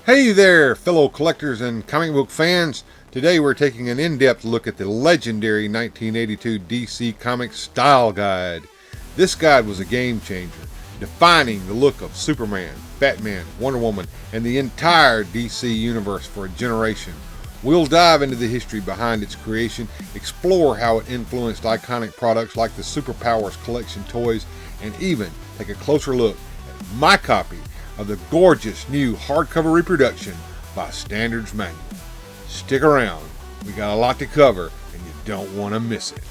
Hey there, fellow collectors and comic book fans. Today we're taking an in-depth look at the legendary 1982 DC Comics Style Guide. This guide was a game changer, defining the look of Superman, Batman, Wonder Woman, and the entire DC universe for a generation. We'll dive into the history behind its creation, explore how it influenced iconic products like the Superpowers collection toys, and even take a closer look at my copy of the gorgeous new hardcover reproduction by Standards Manual. Stick around, we got a lot to cover and you don't want to miss it.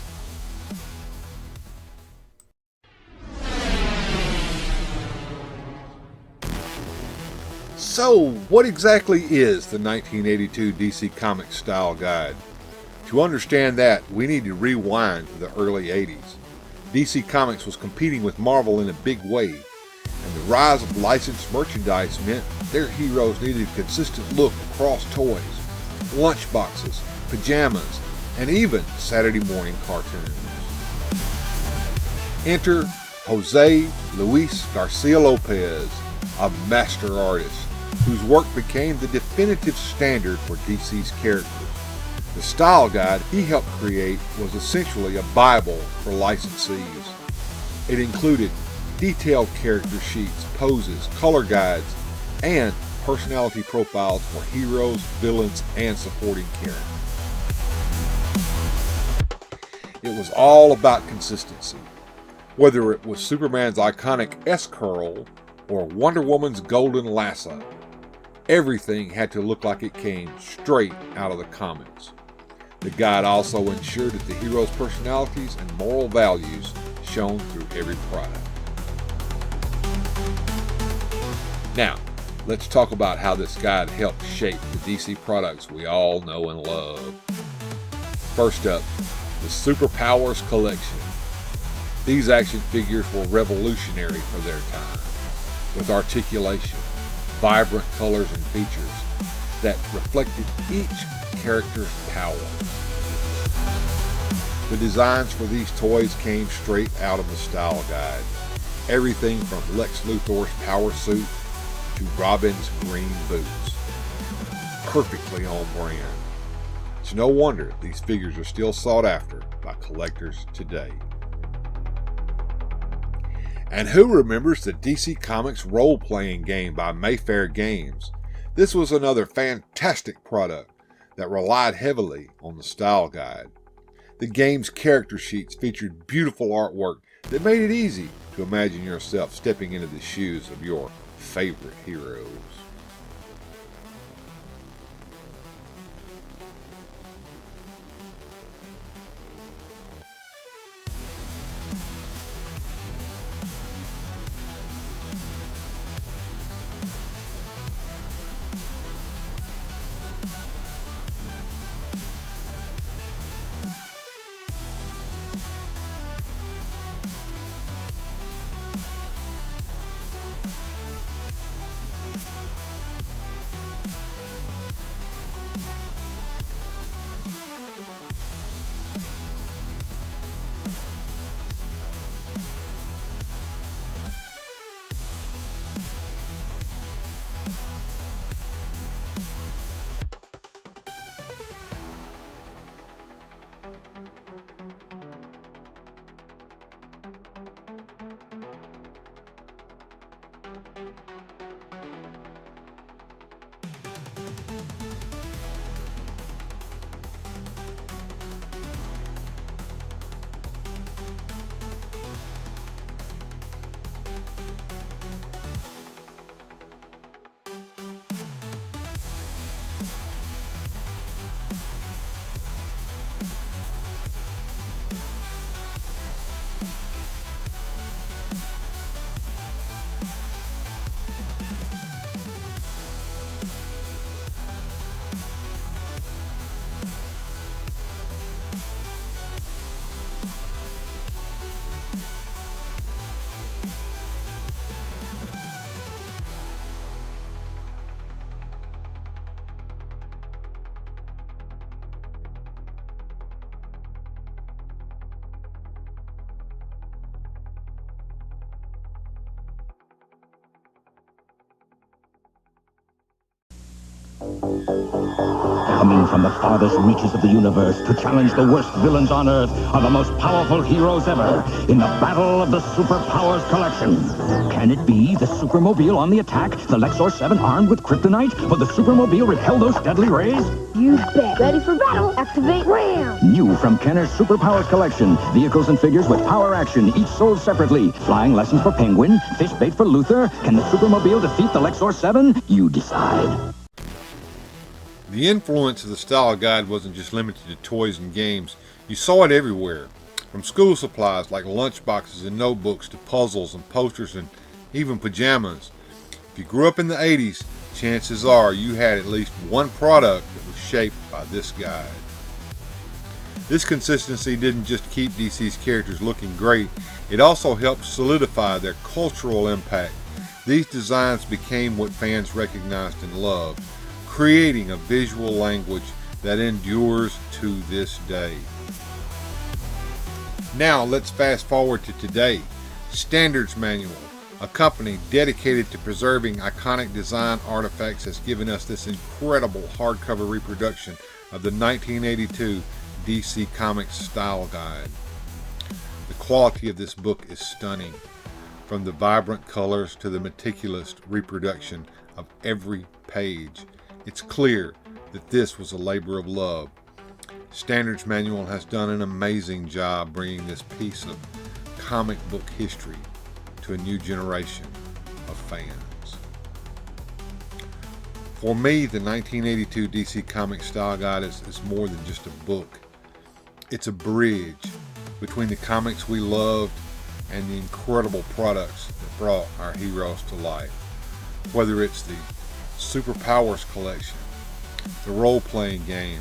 So, what exactly is the 1982 DC Comics Style Guide? To understand that, we need to rewind to the early 80s. DC Comics was competing with Marvel in a big way, and the rise of licensed merchandise meant their heroes needed a consistent look across toys, lunchboxes, pajamas, and even Saturday morning cartoons. Enter Jose Luis Garcia Lopez, a master artist whose work became the definitive standard for DC's characters. The style guide he helped create was essentially a Bible for licensees. It included detailed character sheets, poses, color guides, and personality profiles for heroes, villains, and supporting characters. It was all about consistency. Whether it was Superman's iconic S-curl or Wonder Woman's golden lasso, everything had to look like it came straight out of the comics. The guide also ensured that the heroes' personalities and moral values shone through every product. Now, let's talk about how this guide helped shape the DC products we all know and love. First up, the Superpowers collection. These action figures were revolutionary for their time, with articulation, vibrant colors and features that reflected each character's power. The designs for these toys came straight out of the style guide. Everything from Lex Luthor's power suit to Robin's green boots. Perfectly on brand. It's no wonder these figures are still sought after by collectors today. And who remembers the DC Comics role-playing game by Mayfair Games? This was another fantastic product that relied heavily on the style guide. The game's character sheets featured beautiful artwork that made it easy to imagine yourself stepping into the shoes of your favorite heroes. Coming from the farthest reaches of the universe to challenge the worst villains on Earth are the most powerful heroes ever in the Battle of the Superpowers Collection. Can it be the Supermobile on the attack, the Lexor 7 armed with kryptonite? Will the Supermobile repel those deadly rays? You bet. Ready for battle. Activate RAM. New from Kenner's Superpowers Collection. Vehicles and figures with power action, each sold separately. Flying lessons for Penguin, fish bait for Luther. Can the Supermobile defeat the Lexor 7? You decide. The influence of the style guide wasn't just limited to toys and games. You saw it everywhere, from school supplies like lunchboxes and notebooks to puzzles and posters and even pajamas. If you grew up in the 80s, chances are you had at least one product that was shaped by this guide. This consistency didn't just keep DC's characters looking great, it also helped solidify their cultural impact. These designs became what fans recognized and loved, creating a visual language that endures to this day. Now let's fast forward to today. Standards Manual, a company dedicated to preserving iconic design artifacts, has given us this incredible hardcover reproduction of the 1982 DC Comics Style Guide. The quality of this book is stunning, from the vibrant colors to the meticulous reproduction of every page. It's clear that this was a labor of love. Standards Manual has done an amazing job bringing this piece of comic book history to a new generation of fans. For me, the 1982 DC Comics Style Guide is more than just a book. It's a bridge between the comics we loved and the incredible products that brought our heroes to life. Whether it's the Superpowers collection, the role-playing game,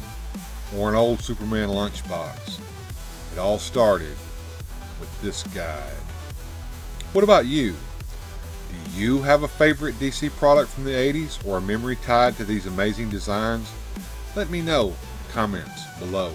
or an old Superman lunchbox, it all started with this guide. What about you? Do you have a favorite DC product from the 80s or a memory tied to these amazing designs? Let me know in the comments below.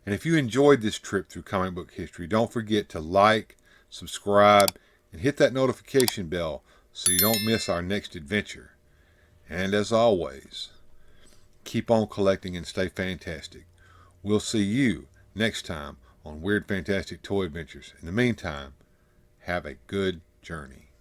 And if you enjoyed this trip through comic book history, don't forget to like, subscribe, and hit that notification bell so you don't miss our next adventure. And as always, Keep on collecting and stay fantastic. We'll see you next time on Weird Fantastic Toy Adventures. In the meantime, have a good journey.